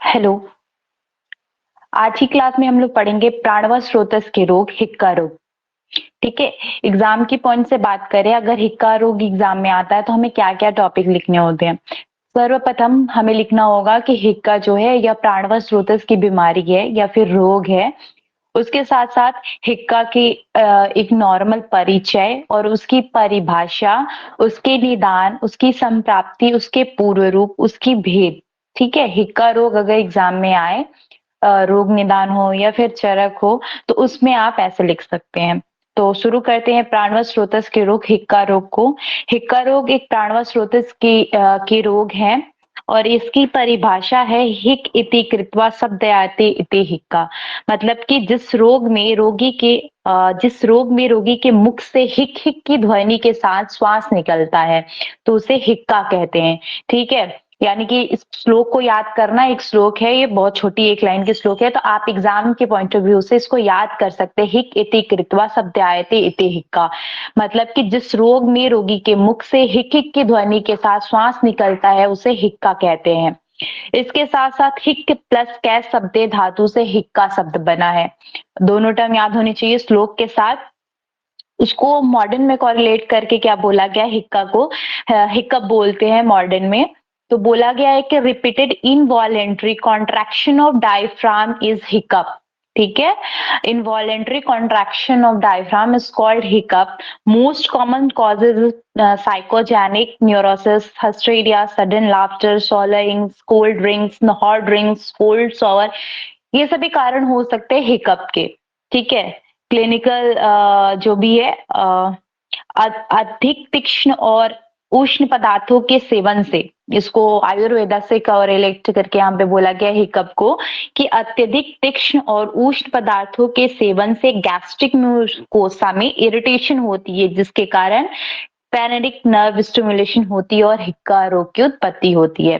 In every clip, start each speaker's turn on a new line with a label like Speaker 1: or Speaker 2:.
Speaker 1: Hello. आज की class में हम लोग पढ़ेंगे प्राणवायु स्रोतस के रोग, हिक्का रोग। ठीक है। एग्जाम की पॉइंट से बात करें, अगर हिक्का रोग एग्जाम में आता है तो हमें क्या क्या टॉपिक लिखने होते हैं। सर्वप्रथम हमें लिखना होगा कि हिक्का जो है यह प्राणवायु स्रोतस की बीमारी है या फिर रोग है। उसके साथ साथ हिक्का की एक नॉर्मल परिचय और उसकी परिभाषा, उसके निदान, उसकी संप्राप्ति, उसके पूर्व रूप, उसकी भेद। ठीक है। हिक्का रोग अगर एग्जाम में आए, रोग निदान हो या फिर चरक हो, तो उसमें आप ऐसे लिख सकते हैं। तो शुरू करते हैं प्राणवायु स्रोतस के रोग, हिक्का रोग को। हिक्का रोग एक प्राणवायु स्रोतस की रोग है और इसकी परिभाषा है हिक इति कृत्वा शब्दयाते इति हिक्का। मतलब कि जिस रोग में रोगी के मुख से हिक हिक की ध्वनि के साथ श्वास निकलता है, तो उसे हिक्का कहते हैं। ठीक है। यानी कि इस श्लोक को याद करना, एक श्लोक है, ये बहुत छोटी एक लाइन की श्लोक है, तो आप एग्जाम के पॉइंट ऑफ व्यू से इसको याद कर सकते हैं। हिक इति कृत्वा शब्दयाते इति हिक्का। मतलब कि जिस रोग में रोगी के मुख से हिक हिक की ध्वनि के साथ श्वास निकलता है, उसे हिक्का कहते हैं। इसके साथ साथ हिक प्लस कैस शब्दे धातु से हिक्का शब्द बना है। दोनों टर्म याद होनी चाहिए श्लोक के साथ। उसको मॉडर्न में कॉरिलेट करके क्या बोला गया, हिक्का को हिक्कप बोलते हैं मॉडर्न में। तो बोला गया है कि repeated involuntary contraction of diaphragm is hiccup. ठीक है। Involuntary contraction of diaphragm is called hiccup. Most common causes psychogenic neurosis, hysteria, sudden laughter, swallowing, cold drinks, hot drinks, cold shower, ये सभी कारण हो सकते हैं हिकअप के। ठीक है। क्लिनिकल जो भी है, अधिक तीक्ष्ण और उष्ण पदार्थों के सेवन से, इसको आयुर्वेदा से कॉरेलेट करके यहाँ पे बोला गया हिकअप को कि अत्यधिक तीक्ष्ण और उष्ण पदार्थों के सेवन से गैस्ट्रिक म्यूकोसा में इरिटेशन होती है, जिसके कारण पैरेनिक नर्व स्टिमुलेशन होती है और हिक्का रोग की उत्पत्ति होती है।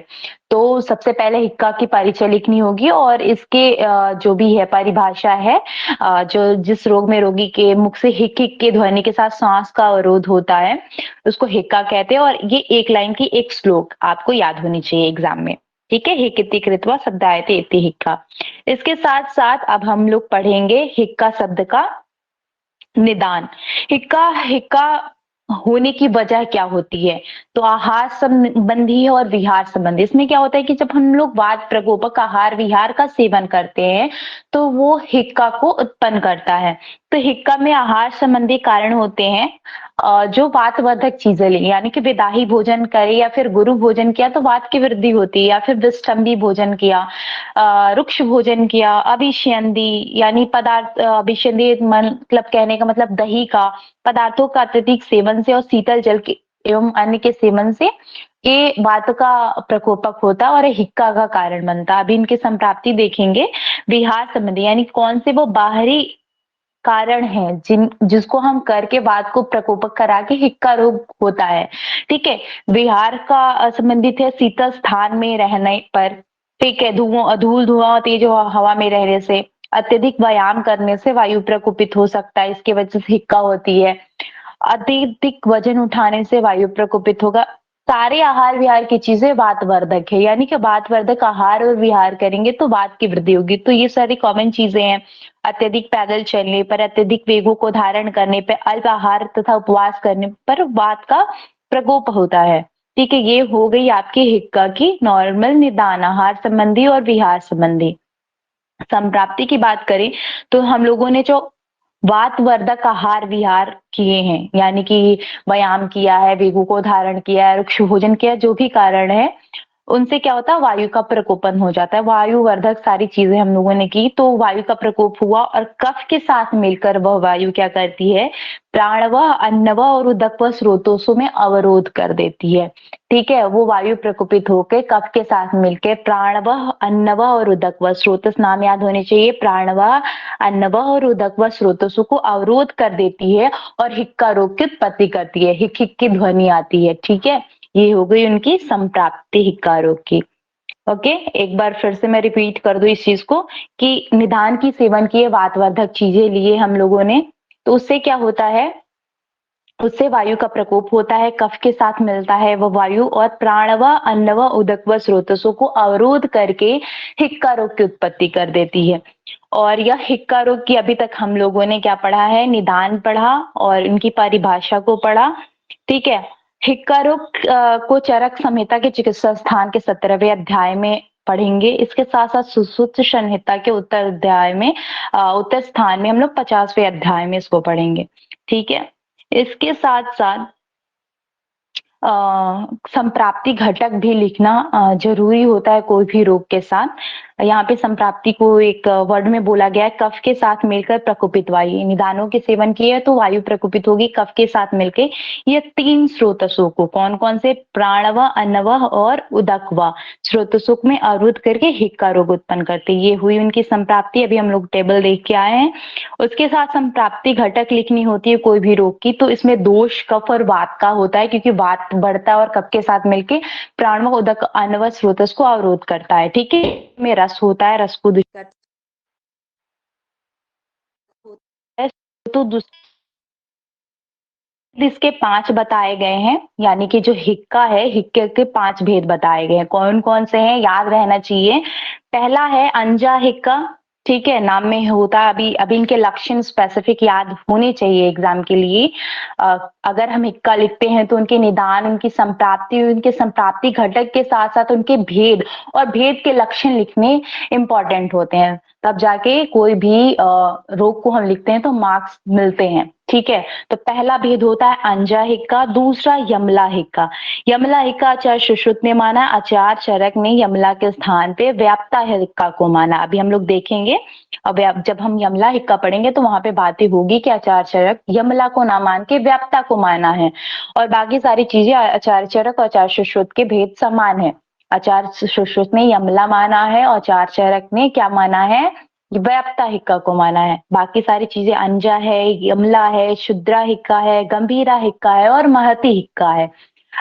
Speaker 1: तो सबसे पहले हिक्का की परिचय लिखनी होगी और इसके जो भी है परिभाषा है, जो जिस रोग में रोगी के मुख से हिक हिक के ध्वनि के साथ सांस का अवरोध होता है, उसको हिक्का कहते हैं। और ये एक लाइन की एक श्लोक आपको याद होनी चाहिए एग्जाम में। ठीक है। हिक इति कृत्वा शब्दायते इति हिक्का। इसके साथ साथ अब हम लोग पढ़ेंगे हिक्का शब्द का निदान। हिक्का हिक्का होने की वजह क्या होती है, तो आहार संबंधी और विहार संबंधी। इसमें क्या होता है कि जब हम लोग वात प्रकोपक आहार विहार का सेवन करते हैं, तो वो हिक्का को उत्पन्न करता है। तो हिक्का में आहार संबंधी कारण होते हैं, जो वातवर्धक चीजें लें, यानी कि विदाही भोजन करे या फिर गुरु भोजन किया तो वात की वृद्धि होती है, या फिर विष्टम्भी भोजन किया, रुक्ष भोजन किया, अभिष्यंदी यानी पदार्थ, अभिष्यंदी मतलब कहने का मतलब दही का, पदार्थों का अत्यधिक सेवन से और शीतल जल के एवं अन्य के सेवन से ये वात का प्रकोपक होता और हिक्का का कारण बनता। अभी इनकी संप्राप्ति देखेंगे। विहार संबंधी यानी कौन से वो बाहरी कारण है जिसको हम करके वात को प्रकोपक करा के हिक्का रोग होता है। ठीक है। विहार का संबंधित है शीतल स्थान में रहने पर। ठीक है। धूल धुआं तेज हवा में रहने से, अत्यधिक व्यायाम करने से वायु प्रकोपित हो सकता है, इसकी वजह से हिक्का होती है। अत्यधिक वजन उठाने से वायु प्रकोपित होगा। सारे आहार विहार की चीजें वातवर्धक है, यानी कि वातवर्धक आहार और विहार करेंगे तो वात की वृद्धि होगी। तो ये सारी कॉमन चीजें हैं। अत्यधिक पैदल चलने पर, अत्यधिक वेगों को धारण करने पर, अल्प आहार तथा उपवास करने पर वात का प्रकोप होता है। ठीक है। ये हो गई आपकी हिक्का की नॉर्मल निदान, आहार संबंधी और विहार संबंधी। संप्राप्ति की बात करें तो हम लोगों ने जो वातवर्धक आहार विहार किए हैं, यानी कि व्यायाम किया है, वेगों को धारण किया है, वृक्ष भोजन किया है, जो भी कारण है, उनसे क्या होता है, वायु का प्रकोपन हो जाता है। वायुवर्धक सारी चीजें हम लोगों ने की तो वायु का प्रकोप हुआ और कफ के साथ मिलकर वह वायु क्या करती है, प्राणवह, अन्नवह और उदकवह स्रोतों में अवरोध कर देती है। ठीक है। वो वायु प्रकोपित होकर कफ के साथ मिलकर प्राणवह, अन्नवह और उदकवह स्रोतस नाम याद होने चाहिए। प्राणवह, अन्नवह और उदकवह स्रोतसों को अवरोध कर देती है और हिक्का रोग की उत्पत्ति करती है, हिक हिक की ध्वनि आती है। ठीक है। ये हो गई उनकी संप्राप्ति हिक्का रोग की। ओके। एक बार फिर से मैं रिपीट कर दूं इस चीज को कि निदान की सेवन किए, वातवर्धक चीजें लिए हम लोगों ने, तो उससे क्या होता है, उससे वायु का प्रकोप होता है, कफ के साथ मिलता है, वो वायु और प्राणव, अन्नव, उदकव स्रोतसों को अवरोध करके हिक्का रोग की उत्पत्ति कर देती है। और यह हिक्का रोग की अभी तक हम लोगों ने क्या पढ़ा है, निदान पढ़ा और इनकी परिभाषा को पढ़ा, ठीक है। हिक्का रोग को चरक संहिता के चिकित्सा स्थान के 17वें अध्याय में पढ़ेंगे। इसके साथ साथ सुश्रुत संहिता के उत्तर अध्याय में उत्तर स्थान में हम लोग 50वें अध्याय में इसको पढ़ेंगे, ठीक है। इसके साथ साथ अ, संप्राप्ति घटक भी लिखना जरूरी होता है कोई भी रोग के साथ। यहाँ पे संप्राप्ति को एक वर्ड में बोला गया है, कफ के साथ मिलकर प्रकोपित वायु। निदानों के सेवन किए तो वायु प्रकोपित होगी कफ के साथ मिलकर। ये 3 स्रोतसों को कौन कौन से, प्राणव, अन्नव और उदकव स्रोतसों में अवरुद्ध करके हिक्का रोग उत्पन्न करते। ये हुई उनकी संप्राप्ति, अभी हम लोग टेबल देख के आए हैं। उसके साथ संप्राप्ति घटक लिखनी होती है कोई भी रोग की, तो इसमें दोष कफ और वात का होता है, क्योंकि वात बढ़ता है और कफ के साथ मिलके प्राणव, उदक, अन्नव स्रोतस को अवरोध करता है, ठीक है। में रस होता है, रस को दूषित होता है, तो इसके 5 बताए गए हैं, यानी कि जो हिक्का है, हिक्के के 5 भेद बताए गए हैं। कौन कौन से हैं याद रहना चाहिए। पहला है अंजा हिक्का, ठीक है, नाम में होता है। अभी अभी इनके लक्षण स्पेसिफिक याद होने चाहिए एग्जाम के लिए। अगर हम हिक्का लिखते हैं तो उनके निदान, उनकी संप्राप्ति, उनके संप्राप्ति घटक के साथ साथ उनके भेद और भेद के लक्षण लिखने इंपॉर्टेंट होते हैं, तब जाके कोई भी रोग को हम लिखते हैं तो मार्क्स मिलते हैं, ठीक है। तो पहला भेद होता है अंजा हिक्का, दूसरा यमला हिक्का। यमला हिक्का आचार्य सुश्रुत ने माना, आचार्य चरक ने यमला के स्थान पे व्याप्ता हिक्का को माना। अभी हम लोग देखेंगे, अब जब हम यमला हिक्का पढ़ेंगे तो वहां पे बातें होगी कि आचार्य चरक यमला को ना मान के व्याप्ता को माना है, और बाकी सारी चीजें आचार्य चरक और आचार्य सुश्रुत के भेद समान है। आचार्य सुश्रुत ने यमला माना है और आचार्य चरक ने क्या माना है, व्याप्ता हिक्का को माना है। बाकी सारी चीजें अंजा है, यमला है, शुद्रा हिक्का है, गंभीरा हिक्का है और महती हिक्का है।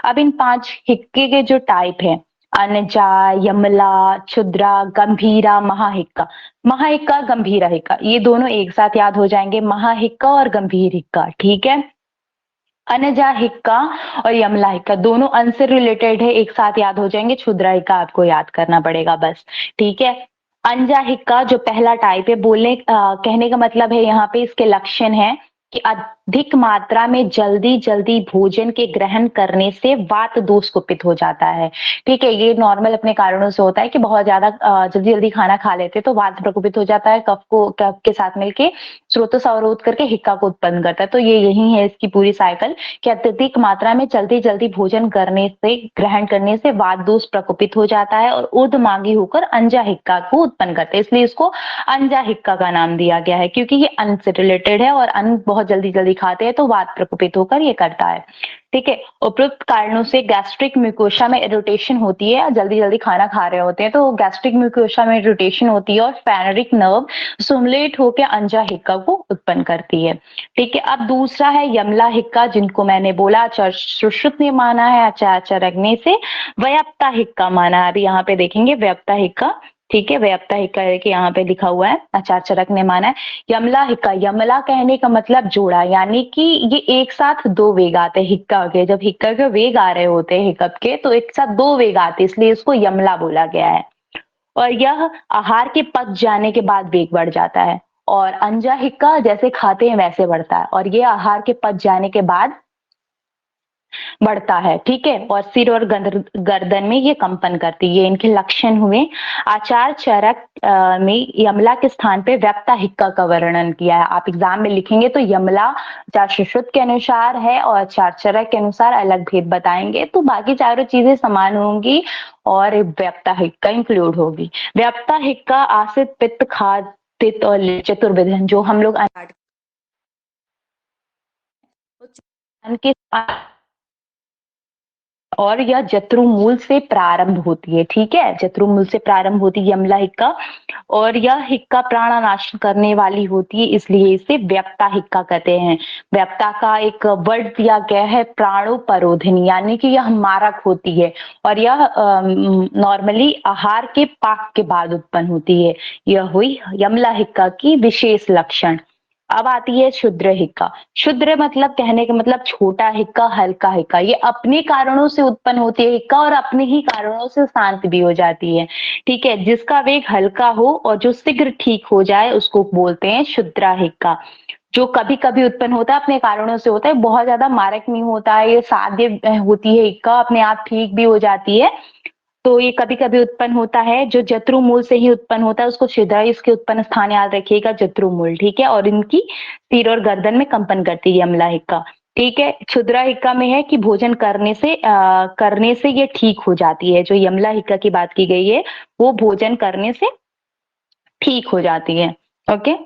Speaker 1: अब इन 5 हिक्के के जो टाइप है, अनजा, यमला, क्षुद्रा, गंभीरा, महाहिक्का। महाहिक्का, गंभीरा हिक्का, ये दोनों एक साथ याद हो जाएंगे, महाहिक्का और गंभीर हिक्का, ठीक है। अनजा हिक्का और यमला हिक्का दोनों अन से रिलेटेड है, एक साथ याद हो जाएंगे। क्षुद्रा हिक्का आपको याद करना पड़ेगा बस, ठीक है। अंजा हिक्का जो पहला टाइप है, बोलने कहने का मतलब है यहाँ पे इसके लक्षण है कि अधिक मात्रा में जल्दी जल्दी भोजन के ग्रहण करने से वात दोष कुपित हो जाता है, ठीक है। ये नॉर्मल अपने कारणों से होता है कि बहुत ज्यादा जल्दी जल्दी खाना खा लेते तो वात प्रकोपित हो जाता है, कफ के साथ मिलके स्रोतों से अवरोध करके हिक्का को उत्पन्न करता है। तो ये यही है इसकी पूरी साइकिल कि अत्यधिक मात्रा में जल्दी जल्दी भोजन करने से, ग्रहण करने से वात दोष प्रकोपित हो जाता है और ऊर्ध्वमांगी होकर अंजा हिक्का को उत्पन्न करते हैं। इसलिए इसको अंजा हिक्का का नाम दिया गया है, क्योंकि ये अन्न से रिलेटेड है और अन्न बहुत जल्दी जल्दी खाते हैं तो वात प्रकोपित होकर ये करता है, ठीक है। उपरोक्त कारणों से गैस्ट्रिक म्यूकोसा में इरिटेशन होती है, जल्दी जल्दी खाना खा रहे होते हैं तो गैस्ट्रिक म्यूकोसा में इरिटेशन होती है और फेनरिक नर्व स्टिमुलेट होकर अंजा हिक्का को उत्पन्न करती है, ठीक है। अब दूसरा है यमला हिक्का, जिनको मैंने बोला आचार्य सुश्रुत ने माना है, आचार्य चरक ने से व्याप्ता हिक्का माना है। अभी यहाँ पे देखेंगे व्याप्ता हिक्का, ठीक है। व्याप्ता हिक्का के यहाँ पे लिखा हुआ है, आचार्य चरक ने माना है। यमला हिक्का, यमला कहने का मतलब जोड़ा, यानी कि ये एक साथ 2 वेग आते हैं हिक्का के। जब हिक्का के वेग आ रहे होते हैं हिकअप के तो एक साथ 2 वेग आते हैं, इसलिए इसको यमला बोला गया है। और यह आहार के पच जाने के बाद वेग बढ़ जाता है, और अंजा हिक्का जैसे खाते हैं वैसे बढ़ता है, और ये आहार के पच जाने के बाद बढ़ता है, ठीक है। और सिर और गर्दन में ये कंपन करती है, ये इनके लक्षण हुए। आचार्य चरक में यमला के स्थान पे व्याप्ता हिक्का का वर्णन किया है। आप एग्जाम में लिखेंगे तो यमला आचार्य सुश्रुत के अनुसार है और आचार्य चरक के अनुसार अलग भेद बताएंगे, तो बाकी चारों चीजें समान होंगी और व्याप्ता हिक्का इंक्लूड होगी। व्याप्ता हिक्का आसित, पित्त, खाद, पित्त और चतुर्विधन, जो हम लोग के और यह जत्रुमूल से प्रारंभ होती है, ठीक है। जत्रुमूल से प्रारंभ होती है यमला हिक्का, और यह हिक्का प्राणनाश करने वाली होती है, इसलिए इसे व्याप्ता हिक्का कहते हैं। व्याप्ता का एक वर्ड दिया गया है प्राणोपरोधिनी, यानी कि यह मारक होती है और यह नॉर्मली आहार के पाक के बाद उत्पन्न होती है। यह हुई यमला हिक्का की विशेष लक्षण, अब आती है क्षुद्र हिक्का। क्षुद्र मतलब कहने का मतलब छोटा हिक्का, हल्का हिक्का। ये अपने कारणों से उत्पन्न होती है हिक्का और अपने ही कारणों से शांत भी हो जाती है। ठीक है, जिसका वेग हल्का हो और जो शीघ्र ठीक हो जाए उसको बोलते हैं क्षुद्र हिक्का। जो कभी-कभी उत्पन्न होता है अपने कारणों से होता है, बहुत ज्यादा मारक नहीं होता है, ये साध्य होती है हिक्का, अपने आप ठीक भी हो जाती है। तो ये कभी-कभी उत्पन्न होता है, जो जत्रुमूल से ही उत्पन्न होता है उसको छिद्र, इसके उत्पन्न स्थान याद रखिएगा जत्रुमूल, ठीक है? और इनकी सिर और गर्दन में कंपन करती है यमला हिक्का, ठीक है? क्षुद्रा हिक्का में है कि भोजन करने से ये ठीक हो जाती है। जो यमला हिक्का की बात की गई है, वो भोजन करने से ठीक हो जाती है। ओके?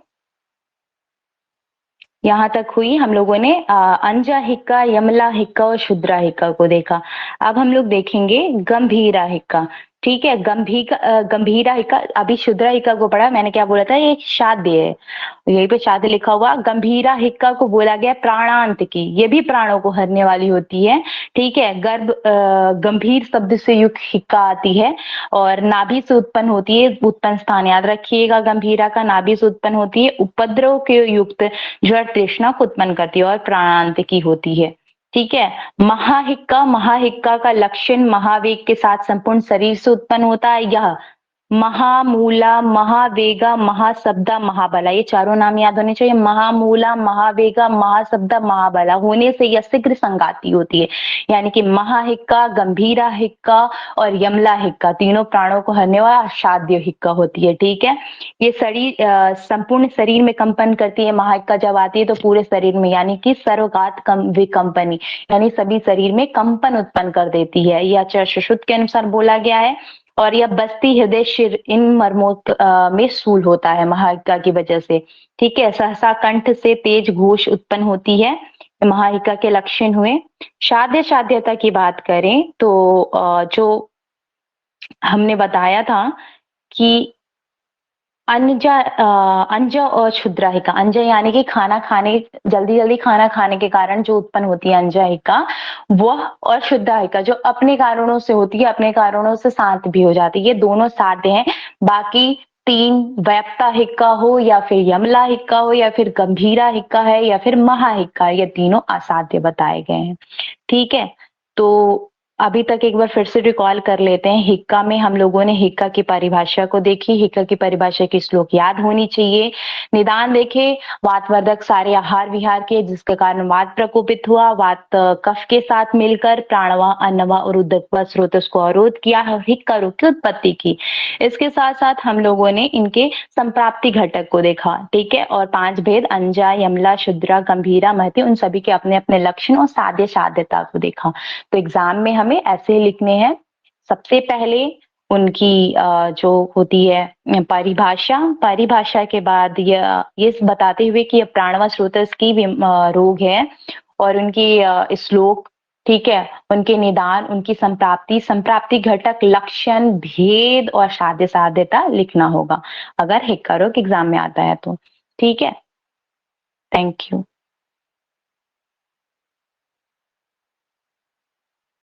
Speaker 1: यहाँ तक हुई हम लोगों ने अंजा हिक्का, यमला हिक्का और क्षुद्रा हिक्का को देखा। अब हम लोग देखेंगे गंभीरा हिक्का, ठीक है? गंभीरा हिक्का, अभी क्षुद्रा हिक्का को पढ़ा, मैंने क्या बोला था, ये शाद्य है, यहीं पे शाद्य लिखा हुआ। गंभीरा हिक्का को बोला गया प्राणांत की, ये भी प्राणों को हरने वाली होती है, ठीक है? गंभीर शब्द से युक्त हिक्का आती है और नाभि से उत्पन्न होती है। उत्पन्न स्थान याद रखिएगा, गंभीरा का नाभि से उत्पन्न होती है, उपद्रव के युक्त जड़ तृष्णा को उत्पन्न करती है और प्राणांत की होती है, ठीक है? महाहिक्का का लक्षण महावेग के साथ संपूर्ण शरीर से उत्पन्न होता है। यह महामूला, महावेगा, महाशब्दा, महाबला, ये चारों नाम याद होने चाहिए। महामूला, महावेगा, महाशब्दा, महाबला होने से यह शीघ्र संगाती होती है, यानी कि महाहिक्का, गंभीरा हिक्का और यमला हिक्का तीनों प्राणों को हरने वाला असाध्य हिक्का होती है, ठीक है? ये संपूर्ण शरीर में कंपन करती है। महाहिक्का जब आती है तो पूरे शरीर में, यानी कि सर्वगात विकंपनी, यानी सभी शरीर में कंपन उत्पन्न कर देती है। यह सुश्रुत के अनुसार बोला गया है और यह बस्ती, हृदय, शिर इन मर्मों में स्थूल होता है महाहिक्का की वजह से, ठीक है? सहसा कंठ से तेज घोष उत्पन्न होती है, महाहिक्का के लक्षण हुए। शाद्यता की बात करें तो जो हमने बताया था कि अंजा और क्षुद्राहिका, अंजा यानी कि जल्दी-जल्दी खाना खाने के कारण जो उत्पन्न होती है अंजाहिका, वह, और शुद्धाहिका जो अपने कारणों से होती है, अपने कारणों से शांत भी हो जाती है। ये दोनों साध्य हैं। बाकी 3 व्याप्ता हिक्का हो या फिर यमला हिक्का हो या फिर गंभीरा हिक्का है या फिर महाहिक्का, ये तीनों असाध्य बताए गए हैं। ठीक है? तो अभी तक एक बार फिर से रिकॉल कर लेते हैं। हिक्का में हम लोगों ने हिक्का की परिभाषा को देखी, हिक्का की परिभाषा की श्लोक याद होनी चाहिए। निदान देखे, वातवर्धक सारे आहार विहार के जिसके कारण वात प्रकोपित हुआ, वात कफ के साथ मिलकर प्राणवा, अन्नवा और उदकवा स्रोत को अवरोध किया, हिक्का रोग की उत्पत्ति की। इसके साथ साथ हम लोगों ने इनके संप्राप्ति घटक को देखा, ठीक है? और 5 भेद, अंजा, यमला, शुद्रा, गंभीरा, महती, उन सभी के अपने अपने लक्षण और साध्यता को देखा। तो एग्जाम में हमें ऐसे लिखने हैं। सबसे पहले उनकी जो होती है परिभाषा के बाद ये बताते हुए कि प्राणवा स्रोतस की रोग है और उनकी श्लोक, ठीक है? उनके निदान, उनकी संप्राप्ति घटक, लक्षण, भेद और साध्यता लिखना होगा अगर हिक्का रोग एग्जाम में आता है तो। ठीक है? Thank you.